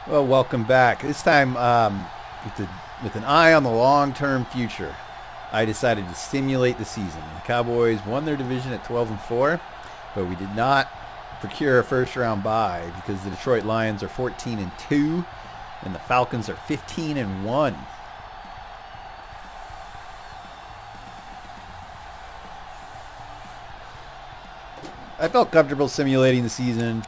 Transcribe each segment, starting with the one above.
Well, welcome back. This time, with an eye on the long-term future, I decided to stimulate the season. The Cowboys won their division at 12-4, but we did not procure a first-round bye because the Detroit Lions are 14-2, and the Falcons are 15-1. I felt comfortable simulating the season.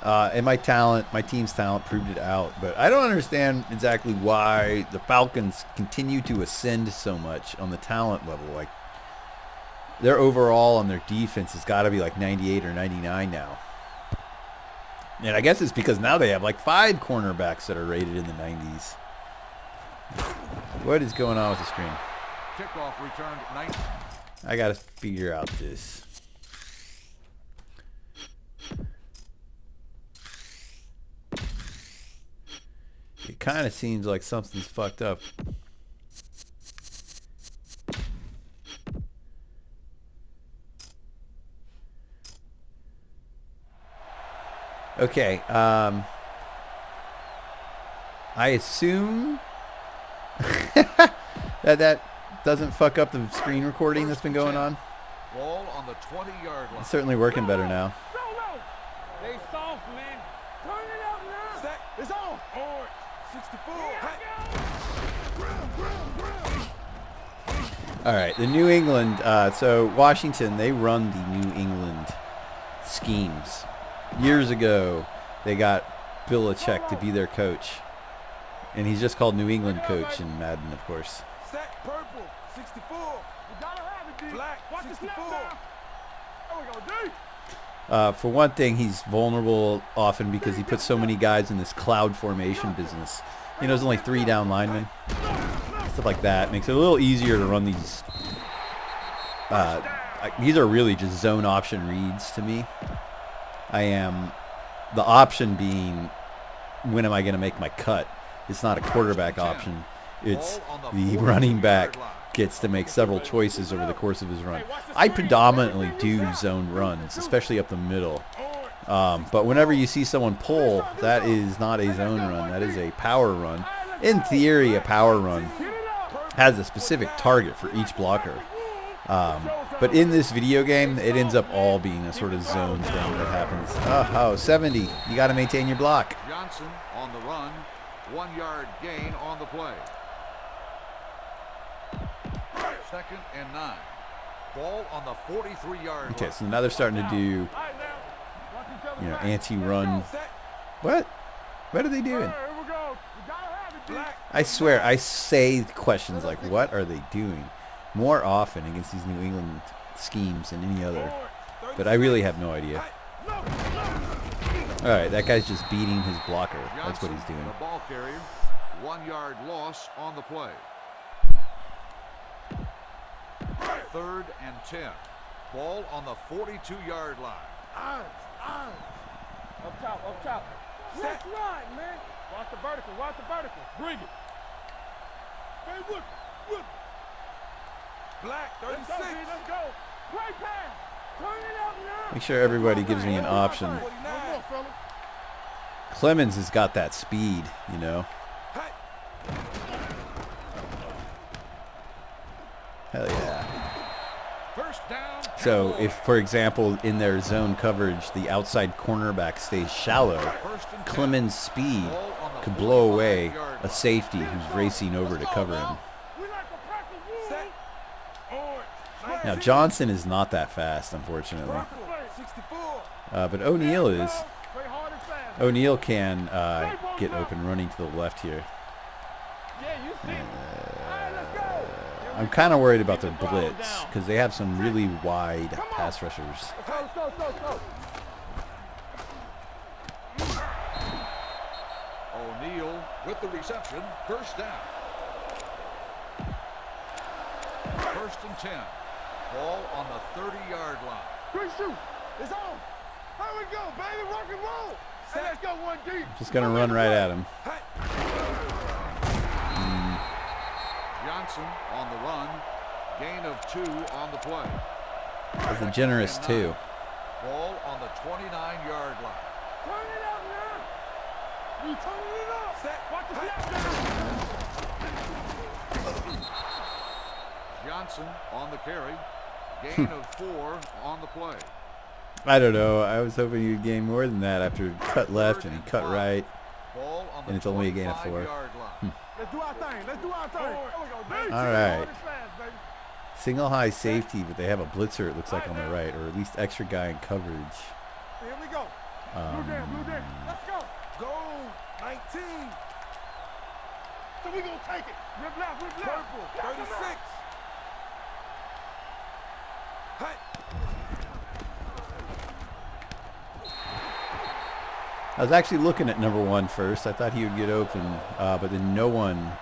And my team's talent proved it out. But I don't understand exactly why the Falcons continue to ascend so much on the talent level. Like, their overall on their defense has got to be like 98 or 99 now. And I guess it's because now they have like 5 cornerbacks that are rated in the 90s. What is going on with the screen? Kickoff returned 9. I got to figure out this. It kind of seems like something's fucked up. Okay, I assume that doesn't fuck up the screen recording that's been going on. Ball on the 20-yard line. It's certainly working better now. They soft, man. Turn it up now. Set. It's on. Hard. 64. All right, the New England. So Washington, they run the New England schemes. Years ago, they got Belichick to be their coach, and he's just called New England coach in Madden, of course. Set. Purple. 64. You gotta have it, D. Black. Watch the 64. snap now. There we go, D. For one thing, he's vulnerable often because he puts so many guys in this cloud formation business. You know, there's only 3 down linemen. Stuff like that makes it a little easier to run these. These are really just zone option reads to me. The option being, when am I going to make my cut? It's not a quarterback option. It's the running back gets to make several choices over the course of his run. I predominantly do zone runs, especially up the middle. But whenever you see someone pull, that is not a zone run. That is a power run. In theory, a power run has a specific target for each blocker. But in this video game, it ends up all being a sort of zone thing that happens. Oh, 70. You got to maintain your block. Johnson on the run. 1-yard gain on the play. 2nd and 9. Ball on the 43-yard line. Okay, so now they're starting to do, anti-run. What? What are they doing? Here we go. You gotta have it, D. I swear, I say questions like, what are they doing? More often against these New England schemes than any other. But I really have no idea. All right, that guy's just beating his blocker. That's what he's doing. The ball carrier. 1-yard loss on the play. 3rd and 10. Ball on the 42-yard line. Eyes. Up top. That's right, man. Watch the vertical. Bring it. Hey, look. Black, 36. Let's go. Great pass. Turn it up now. Make sure everybody gives me an option. One more, fella. Clemens has got that speed, you know. Hell yeah. First down. So if, for example, in their zone coverage, the outside cornerback stays shallow, Clemens' speed could blow away a safety who's racing over to cover him. We like a pack of wolves. Now, Johnson is not that fast, unfortunately. 64. But O'Neal is. Play hard and fast. O'Neal can get open running to the left here. Yeah, you see. Let's go. I'm kind of worried about their blitz because they have some really wide pass rushers. Let's go. O'Neal with the reception. First down. 1st and 10. Ball on the 30-yard line. Quick shoot. It's on. Here we go, baby. Rock and roll. Hey, let's go one deep. Just going to run right at him. Johnson on the run. Gain of 2 on the play. That's a generous 2. Ball on the 29-yard line. Turn it up You turning it up. Set. Watch the snap down. Johnson on the carry. Gain of 4 on the play. I don't know. I was hoping you'd gain more than that after cut left and he cut right. Ball on the And it's only a gain of 4. Let's do our thing. Let's do our thing. All right. Single high safety, but they have a blitzer, it looks like, on the right, or at least extra guy in coverage. Here we go. Blue down. Let's go. Go. 19. So we gonna take it. Rip left. Purple. 36. Hey. I was actually looking at number 1 first. I thought he would get open, but then no one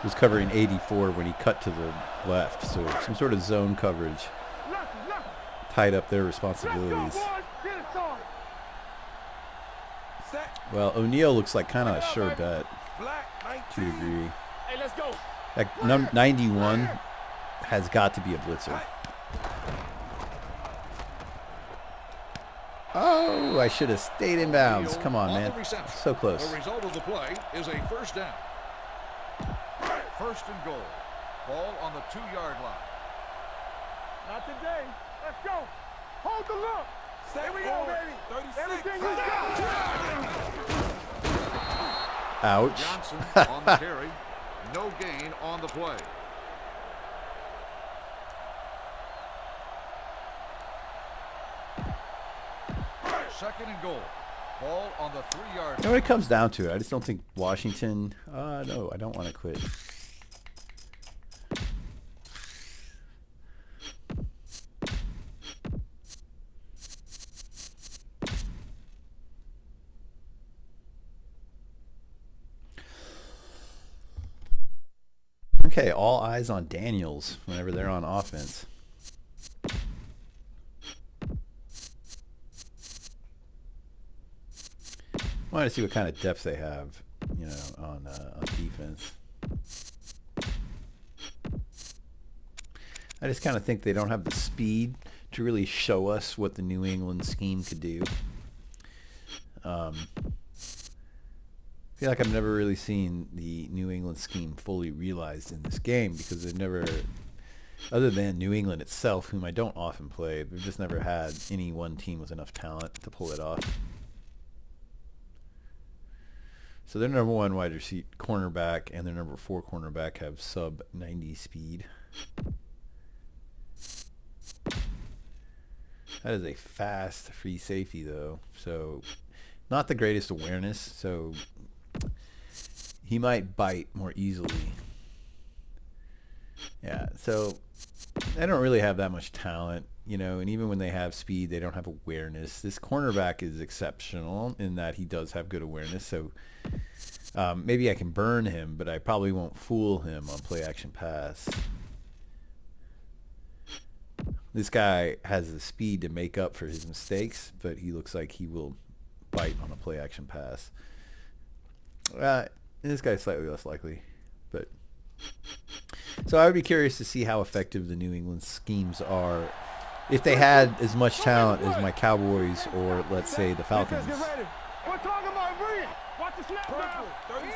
was covering 84 when he cut to the left. So some sort of zone coverage tied up their responsibilities. Well, O'Neal looks like kind of a sure bet to a degree. Hey, let's go. That 91 has got to be a blitzer. Oh, I should have stayed in bounds. Come on, man. So close. The result of the play is a first down. First and goal. Ball on the 2-yard line. Not today. Let's go. Hold the look. Here we go, baby. 36. Everything you got. Ouch. Johnson on the carry. No gain on the play. Second and goal. Ball on the 3-yard line. When it comes down to it, I just don't think Washington. No, I don't want to quit. Okay, all eyes on Daniels whenever they're on offense. Wanted to see what kind of depth they have, you know, on defense. I just kind of think they don't have the speed to really show us what the New England scheme could do. I feel like I've never really seen the New England scheme fully realized in this game because they've never, other than New England itself, whom I don't often play, they've just never had any one team with enough talent to pull it off. So their number 1 wide receiver cornerback and their number 4 cornerback have sub 90 speed. That is a fast free safety though. So not the greatest awareness. So he might bite more easily. Yeah. So they don't really have that much talent, you know, and even when they have speed, they don't have awareness. This cornerback is exceptional in that he does have good awareness. So maybe I can burn him, but I probably won't fool him on play action pass. This guy has the speed to make up for his mistakes, but he looks like he will bite on a play action pass. This guy's slightly less likely, but so I would be curious to see how effective the New England schemes are if they had as much talent as my Cowboys or let's say the Falcons. We're talking about brilliant. Watch the snap down. 36.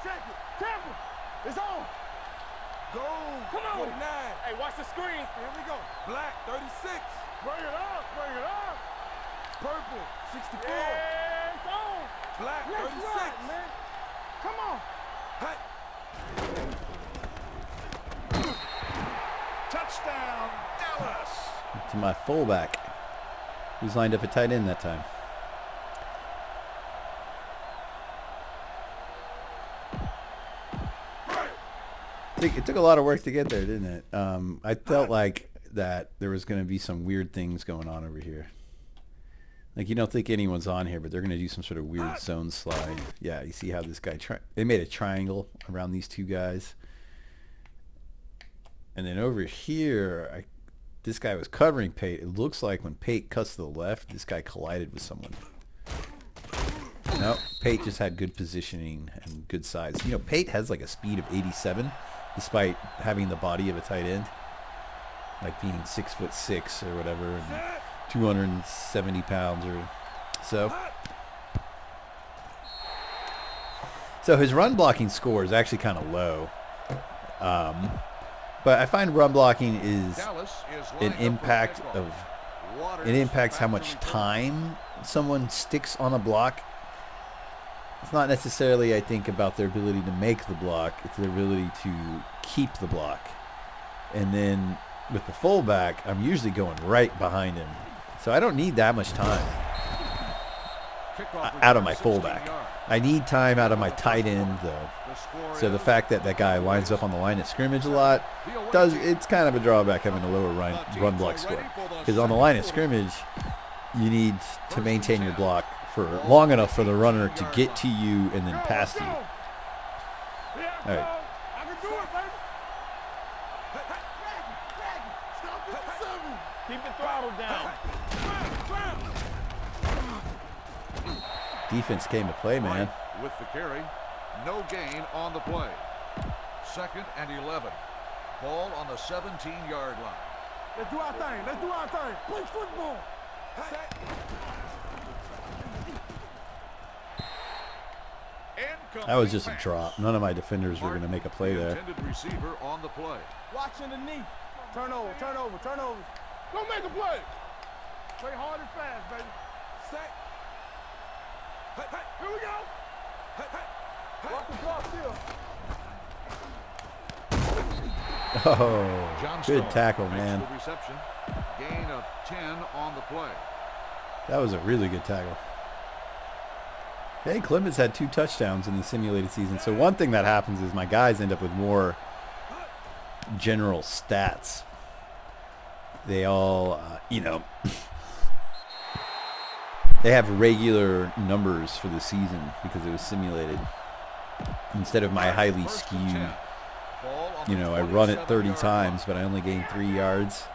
Check it. Temple. It's on. Go. Come on. 49. Hey, watch the screen. Here we go. Black. 36. Bring it up. Bring it up. Purple. 64. Yeah, it's on. Black. Let's 36. rock, man. Come on. Hey. Touchdown, Dallas. To my fullback, who's lined up at tight end that time. It took a lot of work to get there, didn't it? I felt like that there was going to be some weird things going on over here. Like, you don't think anyone's on here, but they're going to do some sort of weird zone slide. Yeah, you see how this guy, they made a triangle around these two guys. And then over here, this guy was covering Pate. It looks like when Pate cuts to the left, this guy collided with someone. No, Pate just had good positioning and good size. You know, Pate has like a speed of 87, despite having the body of a tight end. Like being 6'6" or whatever, and 270 pounds or so. So his run blocking score is actually kind of low. But I find run blocking is an impact of, it impacts how much time someone sticks on a block. It's not necessarily, I think, about their ability to make the block. It's their ability to keep the block. And then with the fullback, I'm usually going right behind him. So I don't need that much time out of my fullback. I need time out of my tight end, though. So the fact that that guy lines up on the line at scrimmage a lot, it's kind of a drawback having a lower run block score. Because on the line of scrimmage, you need to maintain your block for long enough for the runner to get to you and then past you. All right. Keep the throttle down. Defense came to play, man. With the carry, no gain on the play. 2nd and 11. Ball on the 17-yard line. Let's do our thing. Let's do our thing. Play football. That was just a drop. None of my defenders were going to make a play there. Intended receiver on the play. Watching the knee. Turnover, turnover, turnover. Go make a play. Play hard and fast, baby. Set. Here we go. Watch the block still. Oh, good tackle, man. Reception. Gain of 10 on the play. That was a really good tackle. Hey, Clemens had 2 touchdowns in the simulated season. So one thing that happens is my guys end up with more general stats. They all, they have regular numbers for the season because it was simulated. Instead of my highly skewed, I run it 30 times, but I only gain 3 yards.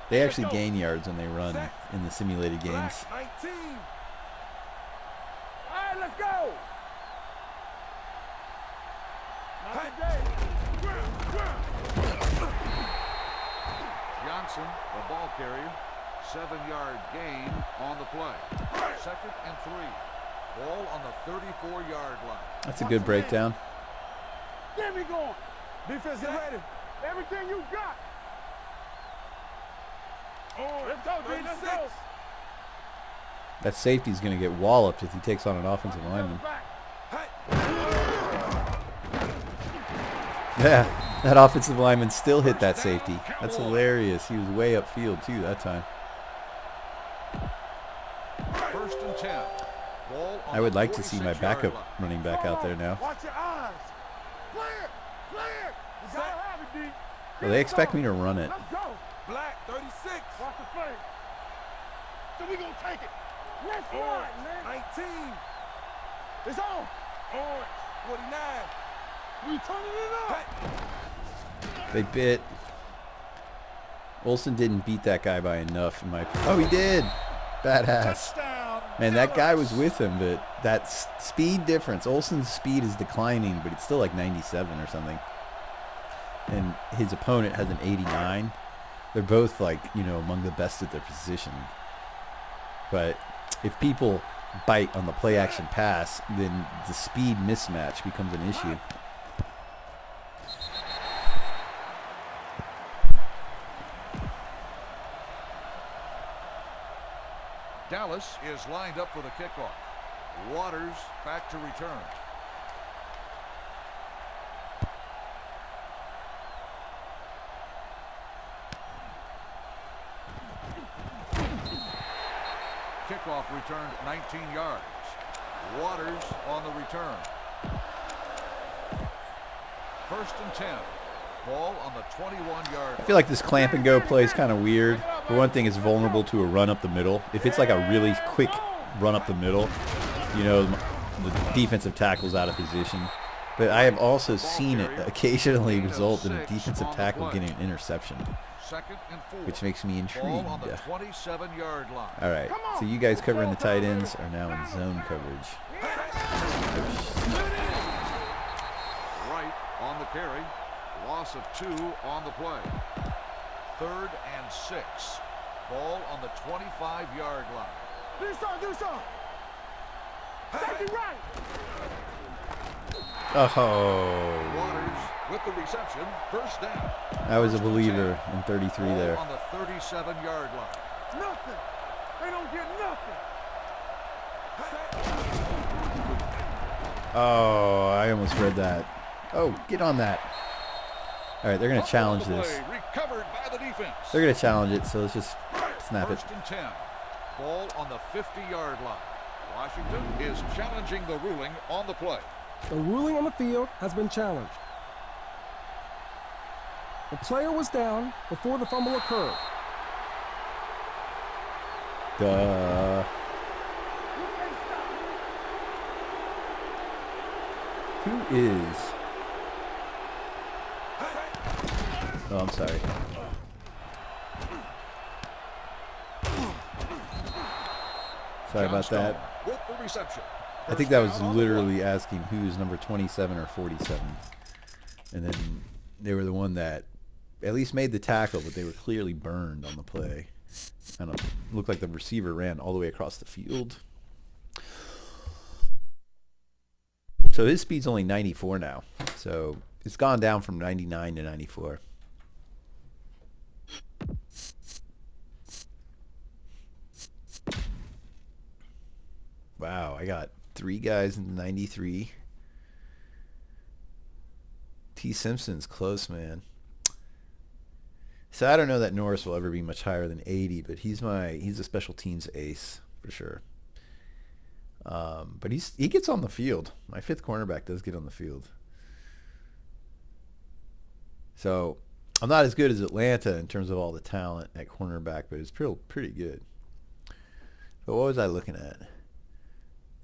They actually gain yards when they run in the simulated games. 19. All right, let's go. Not today. Johnson, the ball carrier, 7-yard gain on the play. 2nd and 3. Ball on the 34-yard line. That's a good breakdown. Get me going. Defense, get ready. Everything you got. Oh, let's go, D. Let's go. That safety's going to get walloped if he takes on an offensive lineman. Yeah, that offensive lineman still hit that safety. That's hilarious. He was way upfield, too, that time. 1st and 10. I would like to see my backup running back out there now. Watch your eyes. Play it. Play it. You gotta have it, D. Well, they expect me to run it. Let's go. Black 36. Watch the play. So we gonna take it. Let's run, man. 19. It's on. Orange 49. We turning it up. They bit. Olsen didn't beat that guy by enough in my. Oh, he did. Badass. Man, that guy was with him, but that speed difference. Olsen's speed is declining, but it's still like 97 or something. And his opponent has an 89. They're both among the best at their position. But if people bite on the play action pass, then the speed mismatch becomes an issue. Dallas is lined up for the kickoff. Waters back to return. Kickoff returned 19 yards. Waters on the return. 1st and 10. Ball on the 21-yard. I feel like this clamp and go play is kind of weird. For one thing, it's vulnerable to a run up the middle. If it's like a really quick run up the middle, the defensive tackle's out of position. But I have also seen it occasionally result in a defensive tackle getting an interception, which makes me intrigued. On the 27-yard line. All right, so you guys covering the tight ends are now in zone coverage. Right on the carry. Loss of 2 on the play. 3rd and 6. Ball on the 25-yard line. Do something. Take it right. Oh. Waters with the reception. First down. I was a First and believer 10. in 33 Ball there. on the 37-yard line. Nothing. They don't get nothing. Oh, I almost read that. Oh, get on that. All right, they're going to challenge this. Recovered by the defense. They're going to challenge it, so let's just snap it. First and 10. Ball on the 50-yard line. Washington is challenging the ruling on the play. The ruling on the field has been challenged. The player was down before the fumble occurred. Duh. Who is? Oh, I'm sorry. Sorry about that. With the reception. I think that was literally asking who is number 27 or 47. And then they were the one that at least made the tackle, but they were clearly burned on the play. I don't know. Looked like the receiver ran all the way across the field. So his speed's only 94 now. So it's gone down from 99 to 94. Wow, I got 3 guys in the 93. T. Simpson's close, man. So I don't know that Norris will ever be much higher than 80, but he's a special teams ace for sure. But he gets on the field. My 5th cornerback does get on the field. So I'm not as good as Atlanta in terms of all the talent at cornerback, but it's pretty good. But what was I looking at?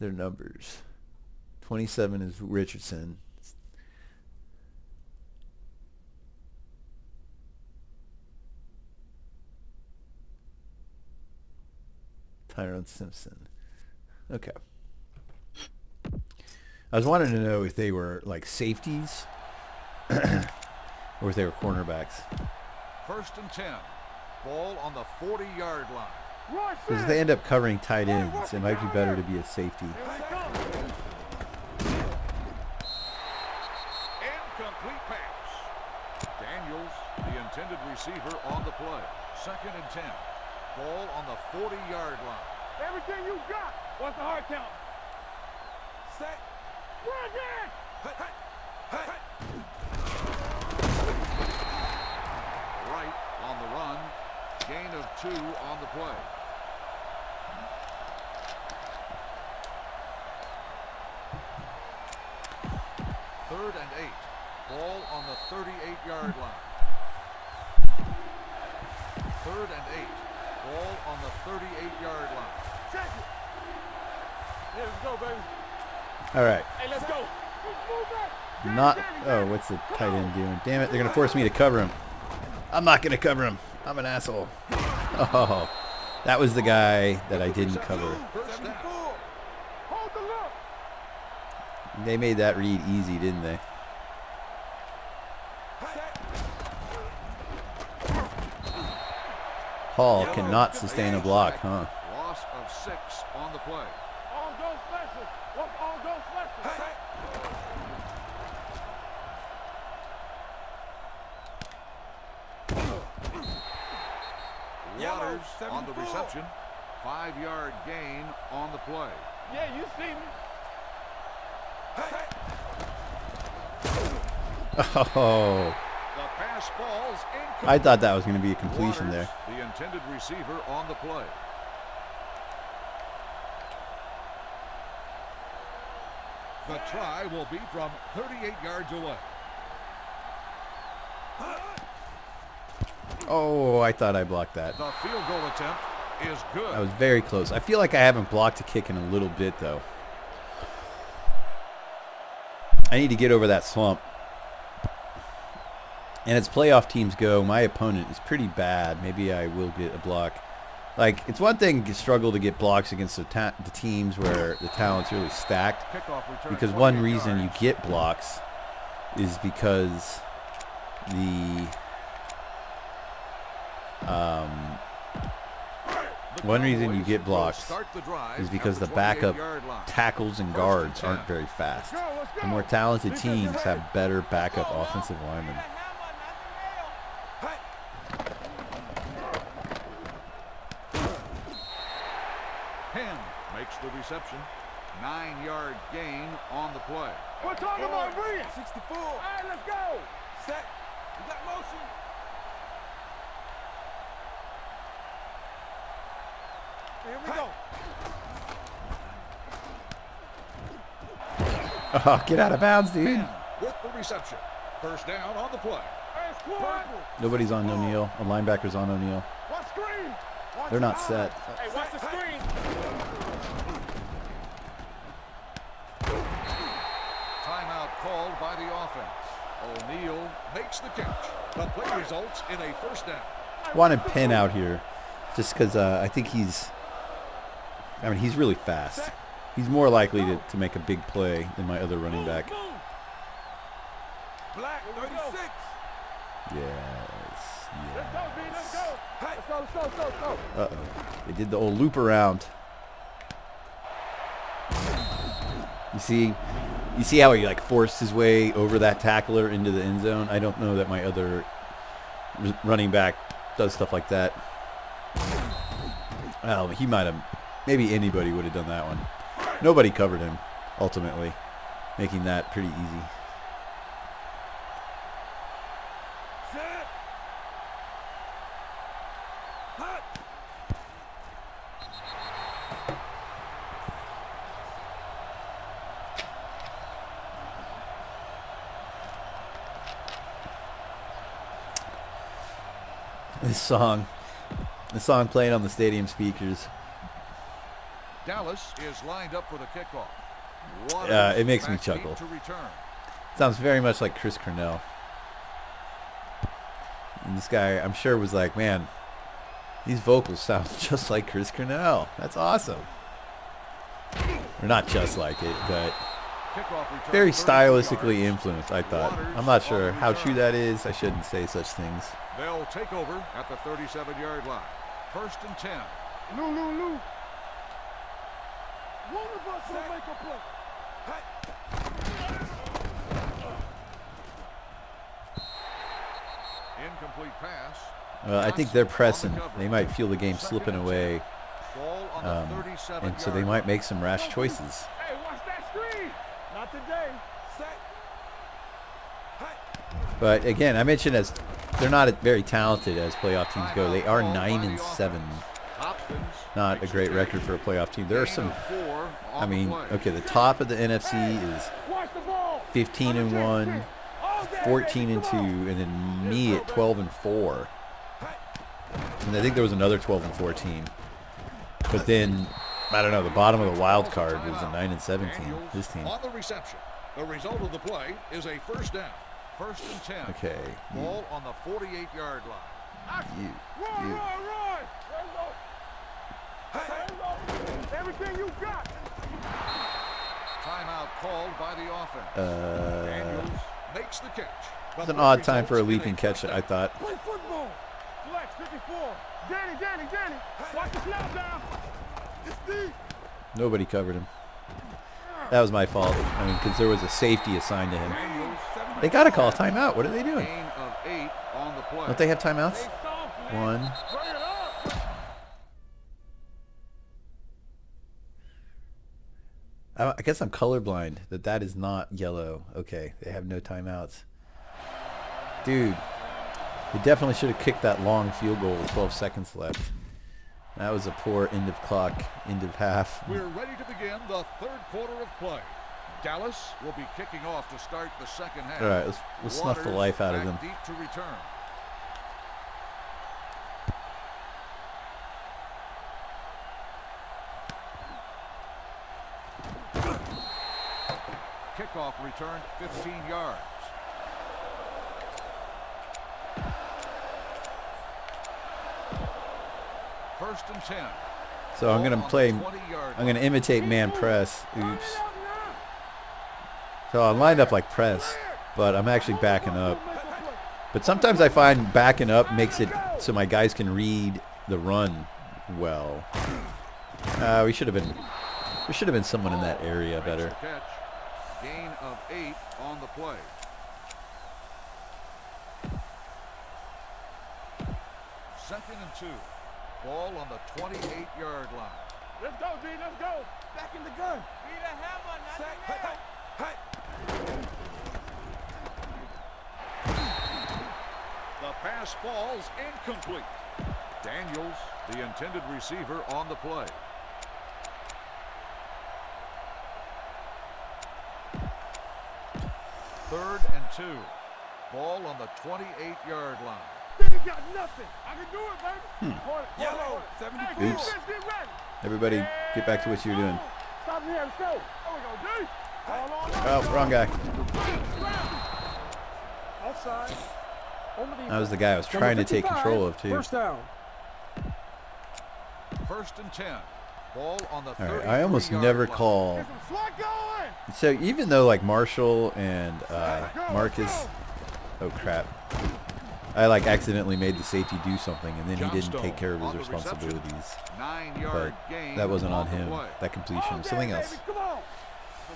Their numbers. 27 is Richardson. Tyrone Simpson. Okay. I was wanting to know if they were like safeties or if they were cornerbacks. First and 10. Ball on the 40-yard line. Because if they end up covering tight ends, it might be better to be a safety. Incomplete pass. Daniels, the intended receiver, on the play. Second and 10. Ball on the 40-yard line. Everything you got. What's the hard count? Set. Run it! Right on the run. Gain of 2 on the play. Third and 8. Ball on the 38-yard line. Third and 8. Ball on the 38-yard line. Check it. Yeah, let's go, baby. All right. Hey, let's go. Move back. Not. Oh, what's the tight end doing? Damn it! They're gonna force me to cover him. I'm not gonna cover him. I'm an asshole. Oh, that was the guy that I didn't cover. First down. Hold the look. They made that read easy, didn't they? Hall cannot sustain a block, huh? Loss of 6 on the play. All go special. What's all go special? Waters on the 74. reception. 5-yard gain on the play. Yeah, you see me. Oh, The pass falls incomplete. I thought that was going to be a completion Waters, there. the intended receiver, on the play. The try will be from 38 yards away. Oh, I thought I blocked that. The field goal attempt is good. I was very close. I feel like I haven't blocked a kick in a little bit, though. I need to get over that slump. And as playoff teams go, my opponent is pretty bad. Maybe I will get a block. Like, it's one thing to struggle to get blocks against the teams where the talent's really stacked. Kickoff return, Because one 48 reason you yards. get blocks is because the One reason you get blocks is because the backup tackles and guards aren't very fast. The more talented teams have better backup offensive linemen. Penn makes the reception. 9-yard gain on the play. We're talking about Reed. 64. All right, let's go. Set. We got motion. Here we go. Oh, get out of bounds, dude. Penn with the reception. First down on the play. Hey, squad. Nobody's on O'Neal. A linebacker's on O'Neal. Watch screen. Watch They're not the set. Hey, watch the screen. Timeout called by the offense. O'Neal makes the catch. The play results in a first down. Wanted Penn out here just because I think he's really fast. He's more likely to make a big play than my other running back. Black 36. Yes. Let's go, B. Let's go. Hey. Let's go. Uh-oh. They did the old loop around. You see how he like forced his way over that tackler into the end zone? I don't know that my other running back does stuff like that. Well, he might have. Maybe anybody would have done that one. Nobody covered him, ultimately, making that pretty easy. Set. Hot. This song playing on the stadium speakers. Dallas is lined up for the kickoff. It makes me chuckle. To return. Sounds very much like Chris Cornell. And this guy, I'm sure, was like, man, these vocals sound just like Chris Cornell. That's awesome. Or not just like it, but very stylistically influenced, I thought. I'm not sure how true that is. I shouldn't say such things. They'll take over at the 37-yard line. First and 10. Lou. One of us will make a play. Incomplete pass. I think they're pressing. They might feel the game slipping away. Ball on the 37-yard And so they might make some rash choices. Hey, watch that screen. Not today. But again, I mentioned as they're not very talented as playoff teams go. They are 9-7. Not a great record for a playoff team. There are some. I mean, okay, the top of the NFC is 15-1, 14-2, and then me at 12-4. And I think there was another 12-4 team. But then, I don't know, the bottom of the wild card was a 9-7 team. This team. On the reception, the result of the play is a first down. First and 10. Okay. Ball on the 48-yard line. You. Run. Everything you got. Timeout called by the offense. Daniels makes the catch. It's an odd time for a leaping catch, I thought. Play football. Flex 54. Danny. Watch the snap down. It's deep. Nobody covered him. That was my fault. I mean, because there was a safety assigned to him. They got to call a timeout. What are they doing? Gain of 8 on the play. Don't they have timeouts? One. Bring it up. I guess I'm colorblind. That is not yellow. Okay, they have no timeouts. Dude, they definitely should have kicked that long field goal with 12 seconds left. That was a poor end of clock, end of half. We're ready to begin the third quarter of play. Dallas will be kicking off to start the second half. All right, let's snuff the life out of them. Deep to return. Kickoff returned 15 yards. First and 10. So I'm gonna play. 20-yard I'm gonna imitate man press. Oops. So I'm lined up like press, but I'm actually backing up. But sometimes I find backing up makes it so my guys can read the run well. We should have been. There should have been someone in that area better. Catch. Gain of 8 on the play. Second and 2. Ball on the 28-yard line. Let's go, D. Let's go. Back in the gun. Be the hammer, not Sack. the nail. Hey. The pass falls incomplete. Daniels, the intended receiver, on the play. Third and 2. Ball on the 28-yard line. You got nothing. I can do it, baby. Yellow. 74. Oops. Get ready. Everybody, get back to what you're doing. Stop here. Let's go. There we go, D. Hold on. Oh, wrong guy. Offside. Over the That was the guy I was Number trying to take 55, control of, too. First down. First and 10. Ball on the 33-yard All right, I almost never line. call. Get some slack going. So even though like Marshall and Marcus, oh crap, I like accidentally made the safety do something and then he didn't take care of his responsibilities. 9-yard But gain that wasn't on the him. play. That completion, something else. Come on.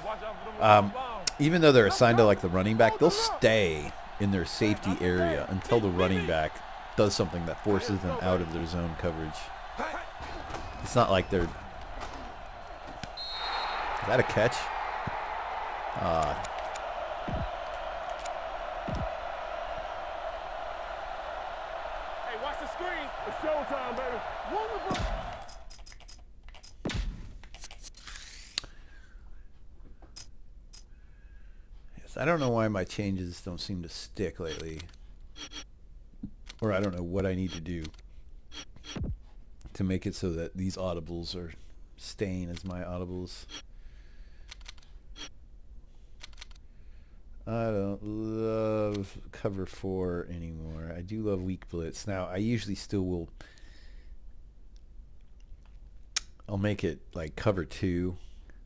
Watch out for them Even though they're assigned to like the running back, they'll stay in their safety area until the running back does something that forces them out of their zone coverage. It's not like they're. Is that a catch? Hey, watch the screen. It's showtime, baby. Wonderful. Yes, I don't know why my changes don't seem to stick lately. Or I don't know what I need to do to make it so that these audibles are staying as my audibles. I don't love cover 4 anymore. I do love weak blitz. Now, I usually still will. I'll make it like cover 2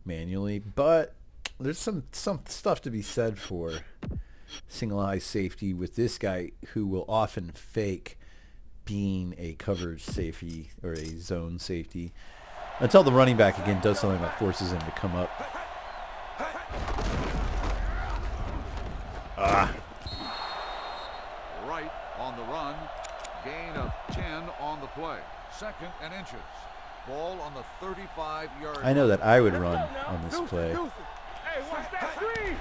manually, but there's some stuff to be said for single high safety with this guy who will often fake being a coverage safety or a zone safety until the running back again does something that forces him to come up. Right on the run. Gain of 10 on the play. Second and inches. Ball on the 35-yard I know that I would Let's run go now. on this Deuce it, play. deuce it. Hey, watch that screen.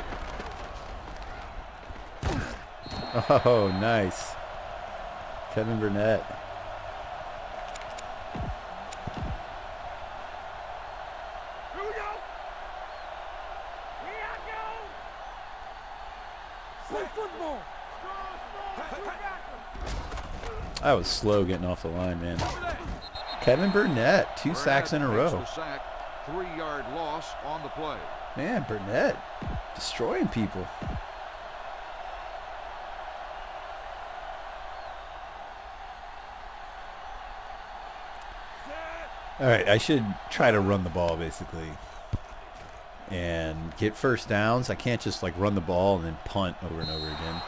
Oh, nice. Kevin Burnett. Here we go. Here I go. Play football. Strong. I was slow getting off the line, man. Kevin Burnett, 2 sacks in a Burnett row. makes the sack. 3-yard loss on the play. Man, Burnett destroying people. All right, I should try to run the ball basically and get first downs. I can't just like run the ball and then punt over and over again.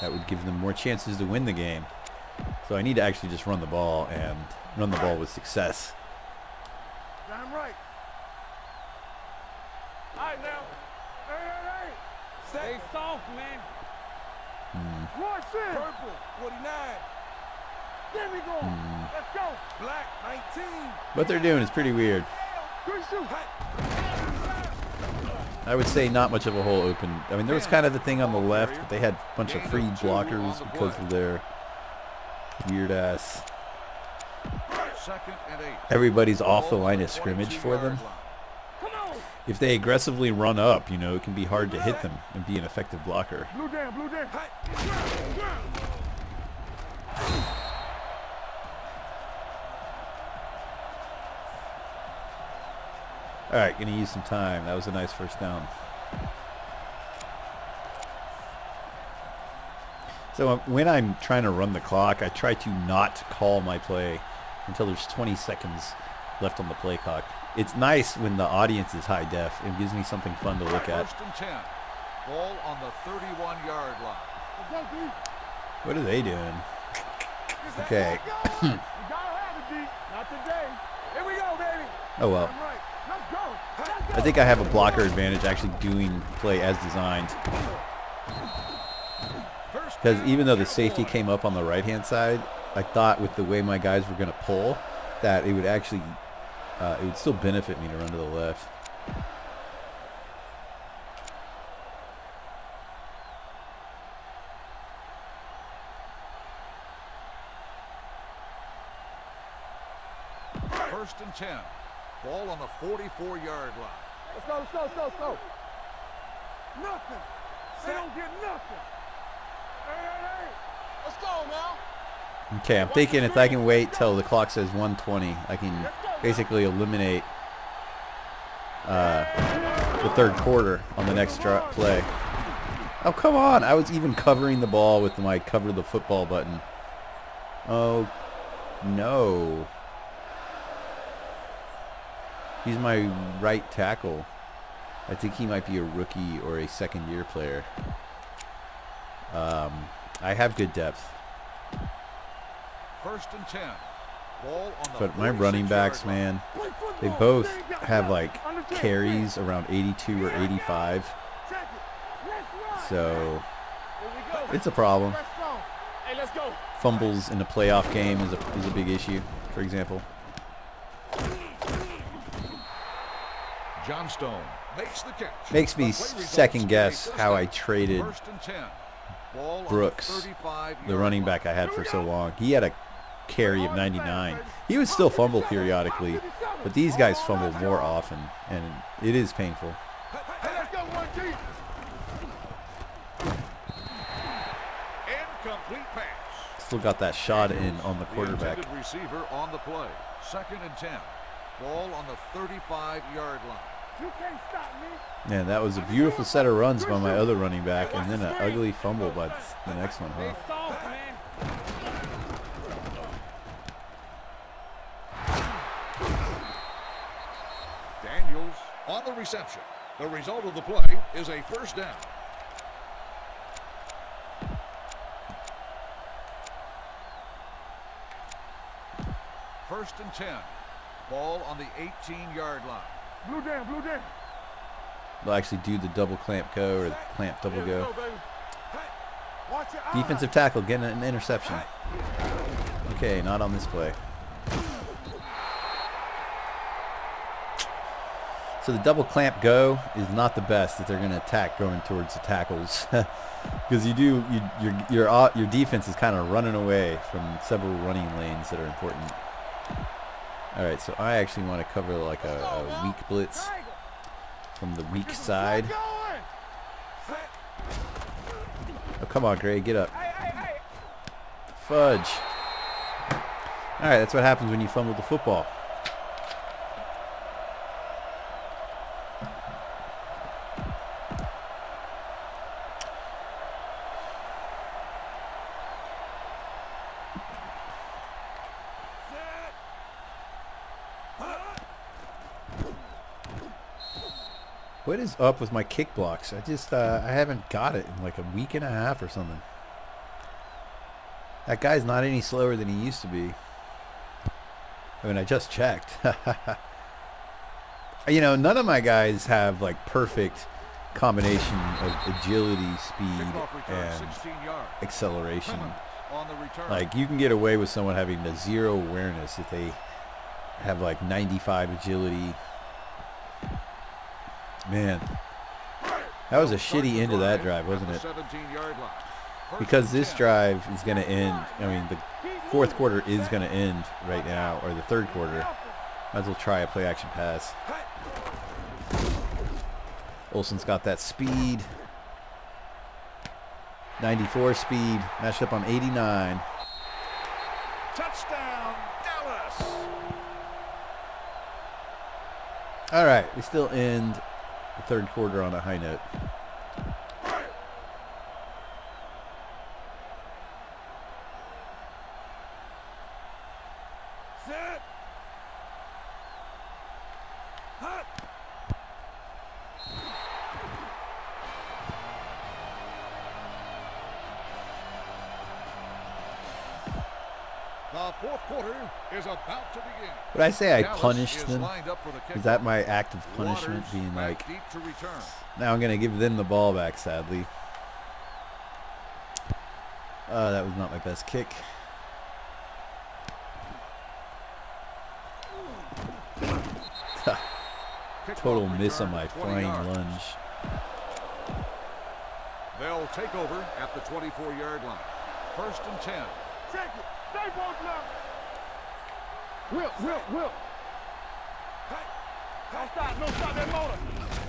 That would give them more chances to win the game. So I need to actually just run the ball and run the ball with success. Damn right. All right, now. Hey. Stay soft, man. Watch it. Purple. 49. There we go. Let's go. Black. 19. What they're doing is pretty weird. Good shoot. I would say not much of a hole open. I mean, there was kind of the thing on the left, but they had a bunch of free blockers because of their weird ass. Second and 8. Everybody's off the line of scrimmage for them. Come on. If they aggressively run up, you know, it can be hard to hit them and be an effective blocker. Blue down. All right, gonna use some time. That was a nice first down. So when I'm trying to run the clock, I try to not call my play until there's 20 seconds left on the play clock. It's nice when the audience is high def. It gives me something fun to look at. First and 10. Ball on the 31-yard line. What are they doing? Okay. D. Not today. Here we go, baby. Oh well. Right. Let's go. Let's go. I think I have a blocker advantage actually doing play as designed. Because even though the safety came up on the right-hand side, I thought with the way my guys were going to pull that it would actually, it would still benefit me to run to the left. First and 10. Ball on the 44-yard line. Let's go, let's go, let's go, let's go. Nothing. They don't get nothing. Hey. Let's go now. Okay, I'm thinking if I can wait till the clock says 1:20, I can basically eliminate the third quarter on the next play. Oh, come on. I was even covering the ball with my cover the football button. Oh, no. He's my right tackle. I think he might be a rookie or a second-year player. I have good depth. First and 10. Ball on the But my running backs, man, they both have like carries around 82 or 85. So it's a problem. Hey, let's go. Fumbles in the playoff game is a big issue, for example. Johnstone makes the catch. Makes me second guess how I traded First and 10. Ball Brooks, on the the running back I had for so long. He had a carry of 99. He would still fumble periodically, but these guys fumble more often, and it is painful. Hey, let's go, 1G. Incomplete pass. Still got that shot in on the quarterback. The intended receiver on the play. Second and 10. Ball on the 35-yard line. You can't stop me. Man, that was a beautiful set of runs by my other running back, and then an ugly fumble by the next one, huh? It's soft, man. Daniels on the reception. The result of the play is a first down. First and 10. Ball on the 18-yard line. Blue down, blue down. They'll actually do the double clamp go or the clamp double Here we go. baby. Watch your eyes. Defensive tackle getting an interception. Okay, not on this play. So the double clamp go is not the best that they're going to attack going towards the tackles, because your defense is kind of running away from several running lanes that are important. All right, so I actually want to cover like a weak blitz from the weak side. Oh, come on, Gray, get up. Fudge. All right, that's what happens when you fumble the football. What is up with my kick blocks? I haven't got it in like a week and a half or something. That guy's not any slower than he used to be. I mean, I just checked. You know, none of my guys have like perfect combination of agility, speed, and acceleration. Like, you can get away with someone having a zero awareness if they have like 95 agility. Man, that was a shitty end to that drive, wasn't it? Because this drive is going to end, I mean, the fourth quarter is going to end right now, or the third quarter. Might as well try a play action pass. Olsen's got that speed. 94 speed, matched up on 89. Touchdown, Dallas. All right, we still end the third quarter on a high note. Set. Hot. The The fourth quarter is about to begin. Would I say I Dallas punished is them? lined up for the Is that kickoff. my act of punishment, Waters being back like, deep to return. now I'm going to give them the ball back, sadly. That was not my best kick. Total Kickoff miss on return my 20 flying yards. lunge. They'll take over at the 24-yard line. First and 10. Check it. Stay both now. Will. Don't stop that motor.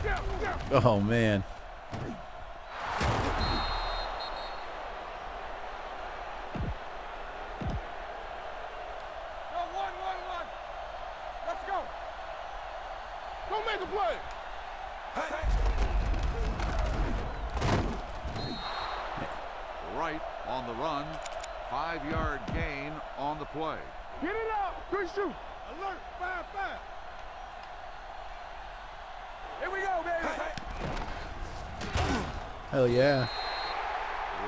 Yeah. Oh, man. Go, one. Let's go. Go make a play. Right on the run. 5-yard gain on the play. Get it out. Good shoot. Alert. 5. Here we go, baby. Hell yeah.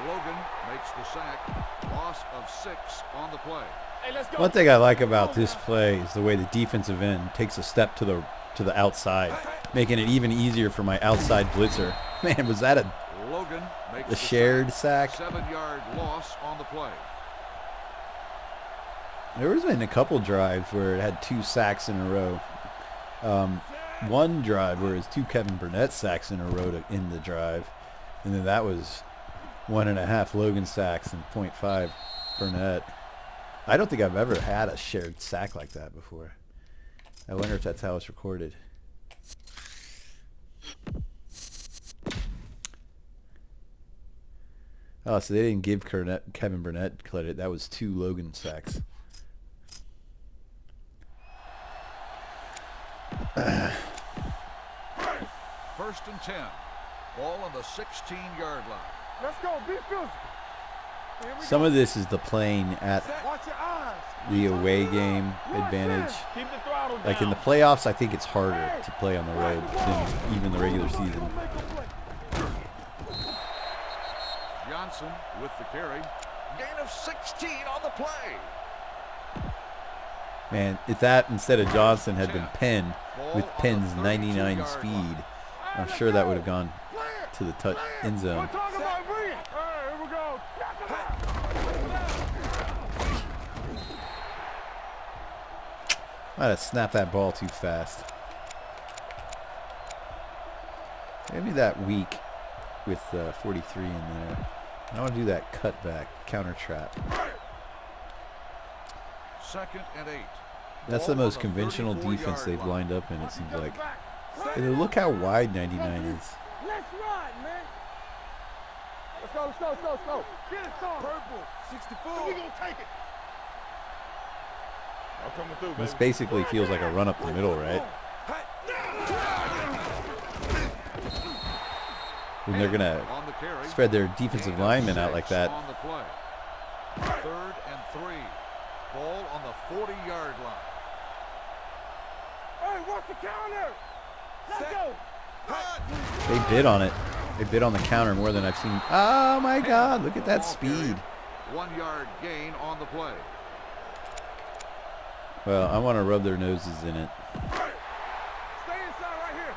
Logan makes the sack. Loss of 6 on the play. Hey, let's go. One thing I like about this play is the way the defensive end takes a step to the outside, making it even easier for my outside blitzer. Man, was that Logan makes a the shared sack? 7-yard loss on the play. There was been a couple drives where it had 2 sacks in a row. One drive where it was 2 Kevin Burnett sacks in a row to end the drive, and then that was 1.5 Logan sacks and 0.5 Burnett. I don't think I've ever had a shared sack like that before. I wonder if that's how it's recorded. Oh, so they didn't give Kevin Burnett credit. That was 2 Logan sacks. First and 10. Ball on the 16-yard line. Let's go. Be physical. Here we Some go. of this is the playing at Watch your eyes. the away game advantage. Keep the throttle down. Like in the playoffs, I think it's harder to play on the road than even the regular season. Johnson with the carry. Gain of 16 on the play. Man, if that instead of Johnson had been Penn with Penn's 99 speed, I'm sure that would have gone to the end zone. We're talking about bringing. All right, here we go. Might have snapped that ball too fast. Maybe that weak with 43 in there. I want to do that cutback counter trap. Second and 8. That's the Ball most on conventional 34-yard defense they've line. lined up in, it seems like. And look how wide 99 is. Let's ride, man. Let's go. Get it started. Purple, 64. We gonna take it. I'm coming through, baby. This basically feels like a run up the middle, right? When they're going to On the carry. spread their defensive Gain of linemen out 6 like that. On the play. Third and 3. Ball on the 40-yard line. Hey, what's the counter? Let's go. They bid on it. They bid on the counter more than I've seen. Oh, my God. Look at that speed. 1-yard gain on the play. Well, I want to rub their noses in it. Stay inside right here.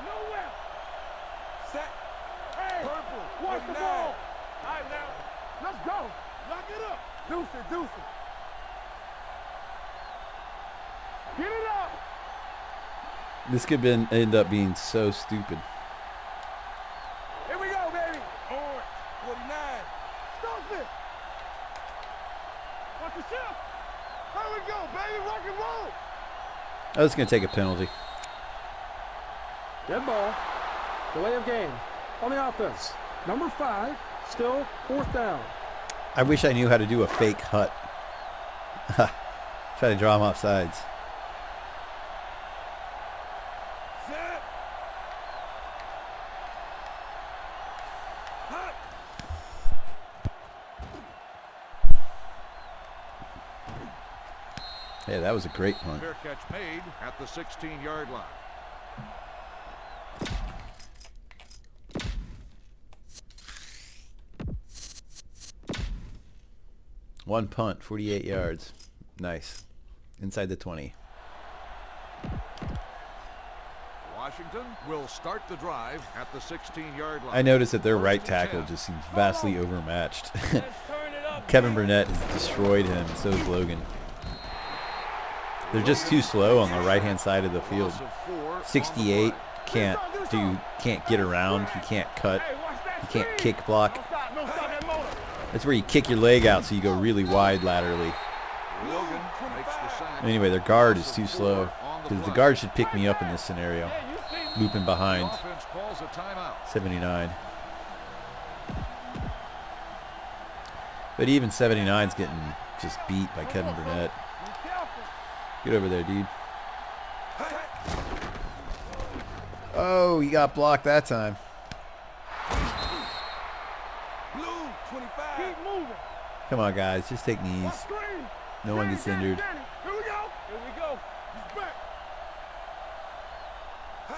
Nowhere. Set. Hey, Purple, watch the 49. ball. All right, now. Let's go. Lock it up. Deuce it. Get it up. This could end up being so stupid. Here we go, baby. Orange, 49. Stop it. Watch the shift. Here we go, baby. Rock and roll. I was going to take a penalty. Dead ball. Delay of game. On the offense. Number 5. Still 4th down. I wish I knew how to do a fake hut. Try to draw them off sides. Set. Hot. Hey, that was a great punt. Fair catch made at the 16-yard line. One punt, 48 yards. Nice. Inside the 20. Washington will start the drive at the 16-yard line. I noticed that their First right and tackle 10. just seems vastly overmatched. Let's turn it up. Kevin Burnett has destroyed him, and so is Logan. They're just too slow on the right-hand side of the field. Loss of 4 on the 68 play. can't get around. He can't cut. Hey, watch that He can't screen. kick block. Don't stop that motor. That's where you kick your leg out so you go really wide laterally. Logan makes the sack. Anyway, their guard is too slow On because the play. guard should pick me up in this scenario. Yeah, you see. Looping behind. The offense calls a timeout. 79. But even 79's getting just beat by Kevin Burnett. Be careful. Get over there, dude. Oh, he got blocked that time. Blue, 25. Keep moving. Come on, guys. Just take knees. Screen. No one gets injured. Here we go. Here we go. He's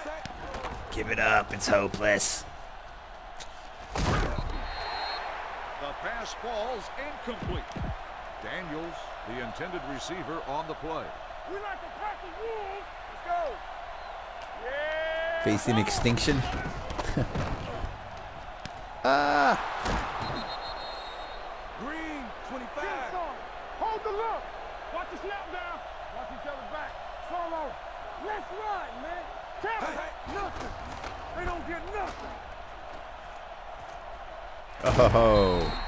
back. Give it up. It's hopeless. The pass falls incomplete. Daniels, the intended receiver, on the play. We like to pack the wolves. Let's go. Yeah. Facing extinction. Ah. Green, 25. Hold the look. Watch the snap down. Watch each other back. Solo. Let's run, man. Tell me. Nothing. They don't get nothing. Oh.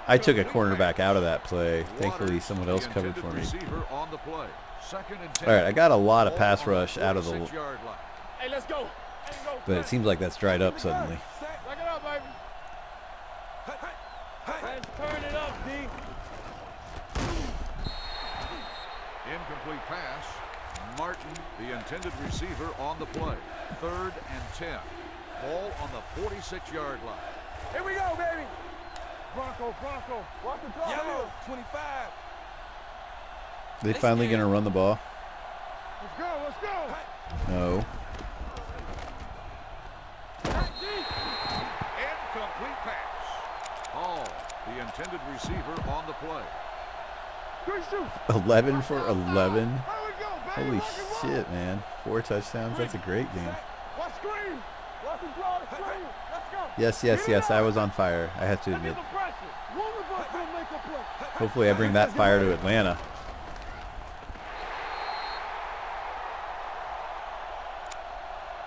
I took a cornerback out of that play. Thankfully, someone else covered for me. Receiver on the play. Second and 10. All right, I got a lot of pass rush out of the, 46-yard line. Hey, let's go. Hey, go. but it seems like that's dried up suddenly. Back it up, baby. Let's turn it up, D. Incomplete pass. Martin, the intended receiver, on the play. Third and 10. Ball on the 46-yard line. Here we go, baby. Bronco. Watch the draw. Yellow, 25. They finally going to run the ball? Let's go. No. Incomplete pass. Hall, the intended receiver, on the play. Good shoot. 11 for 11. There we go, baby. Holy Rock and roll. shit, man. 4 touchdowns. That's a great game. Watch screen. Watch the draw the screen. Let's go. Yes. I was on fire. I have to Get admit. the pressure. One of us will make a play. Hopefully I bring that fire to Atlanta.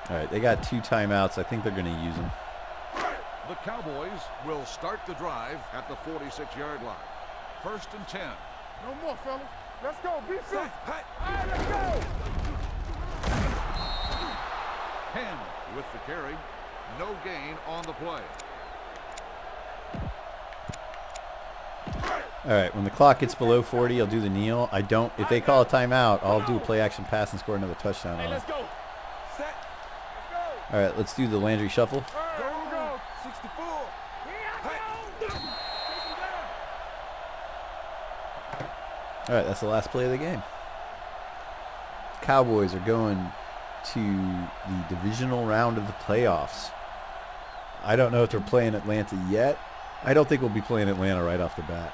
All right, they got 2 timeouts. I think they're going to use them. The Cowboys will start the drive at the 46-yard line. First and 10. No more, fellas. Let's go. Be fit. All Hey. right, let's go. Penn with the carry. No gain on the play. All right, when the clock gets below 40, I'll do the kneel. I don't. If they call a timeout, I'll do a play action pass and score another touchdown Hey, on it. let's go. Set. Let's All right, let's do the Landry shuffle. go. Here we go. 64. All right, that's the last play of the game. Cowboys are going to the divisional round of the playoffs. I don't know if they're playing Atlanta yet. I don't think we'll be playing Atlanta right off the bat.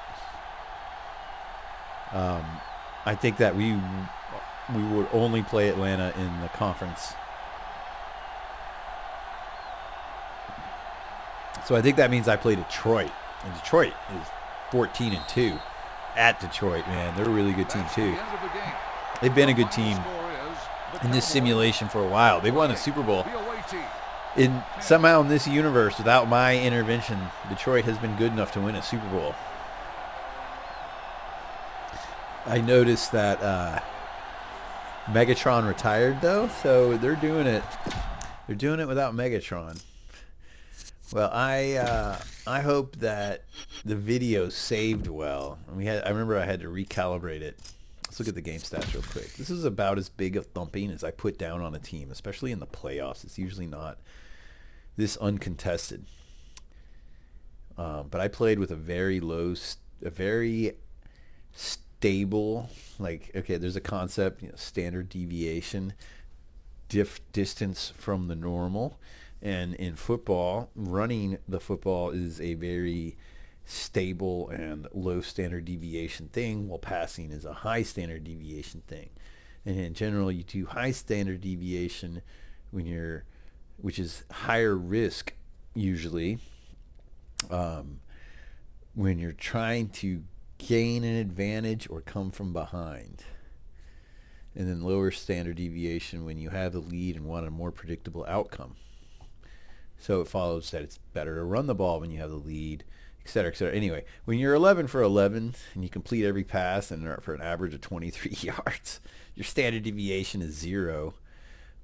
I think that we would only play Atlanta in the conference. So I think that means I play Detroit. And Detroit is 14-2 at Detroit, man. They're a really good team That's too. the end of the game. They've been a The good team final score is the in this Cowboys, simulation for a while. They won a Super Bowl. the away team. In somehow in this universe, without my intervention, Detroit has been good enough to win a Super Bowl. I noticed that Megatron retired though, so they're doing it. They're doing it without Megatron. Well, I hope that the video saved well. I remember I had to recalibrate it. Let's look at the game stats real quick. This is about as big a thumping as I put down on a team, especially in the playoffs. It's usually not this uncontested. But I played with a very stable, like, okay, there's a concept, standard deviation, distance from the normal. And in football, running the football is a very stable and low standard deviation thing, while passing is a high standard deviation thing. And in general, you do high standard deviation which is higher risk usually, when you're trying to gain an advantage or come from behind. And then lower standard deviation when you have the lead and want a more predictable outcome. So it follows that it's better to run the ball when you have the lead, et cetera, et cetera. Anyway, when you're 11 for 11 and you complete every pass and for an average of 23 yards, your standard deviation is 0.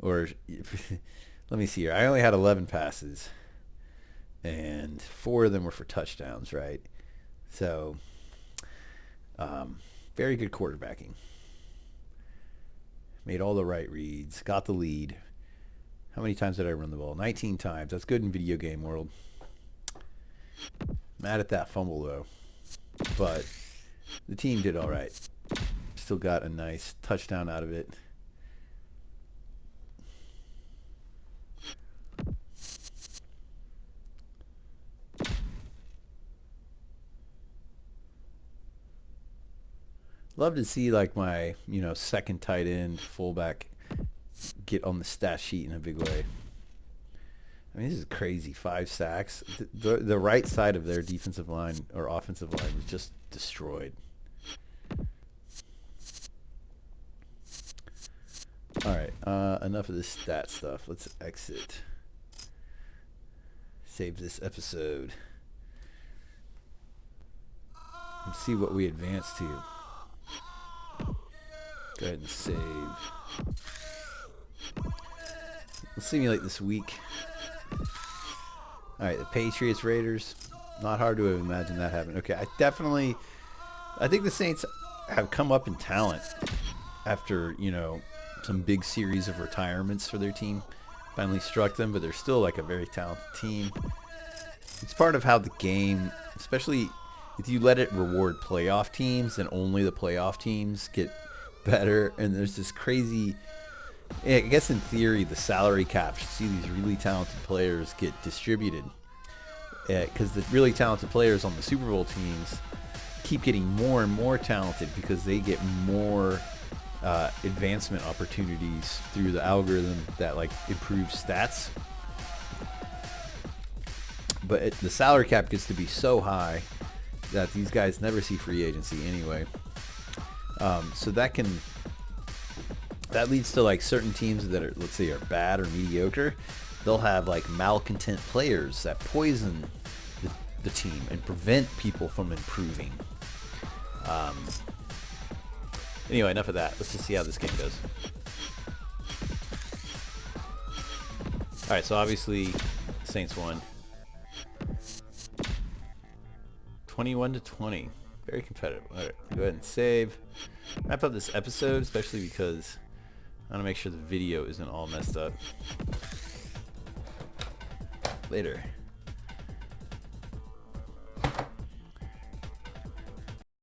Or let me see here. I only had 11 passes, and 4 of them were for touchdowns, right? So, very good quarterbacking. Made all the right reads, got the lead. How many times did I run the ball? 19 times. That's good in video game world. Mad at that fumble, though. But the team did all right. Still got a nice touchdown out of it. Love to see like my, second tight end, fullback get on the stat sheet in a big way. I mean, this is crazy. 5 sacks. The right side of their defensive line or offensive line was just destroyed. All right, enough of this stat stuff. Let's exit. Save this episode. Let's see what we advance to. Go ahead and save. Let's simulate this week. Alright, the Patriots, Raiders. Not hard to imagine that happening. Okay, I think the Saints have come up in talent after, some big series of retirements for their team. Finally struck them, but they're still like a very talented team. It's part of how the game, especially if you let it reward playoff teams, and only the playoff teams get better, and there's this crazy, I guess in theory the salary cap should see these really talented players get distributed, because the really talented players on the Super Bowl teams keep getting more and more talented because they get more advancement opportunities through the algorithm that like improves stats. But the salary cap gets to be so high that these guys never see free agency anyway. So that leads to like certain teams that are, let's say, are bad or mediocre. They'll have like malcontent players that poison the team and prevent people from improving. Anyway, enough of that. Let's just see how this game goes. All right, so obviously Saints won. 21-20. Very competitive. All right, go ahead and save. Wrap up this episode, especially because I want to make sure the video isn't all messed up. Later.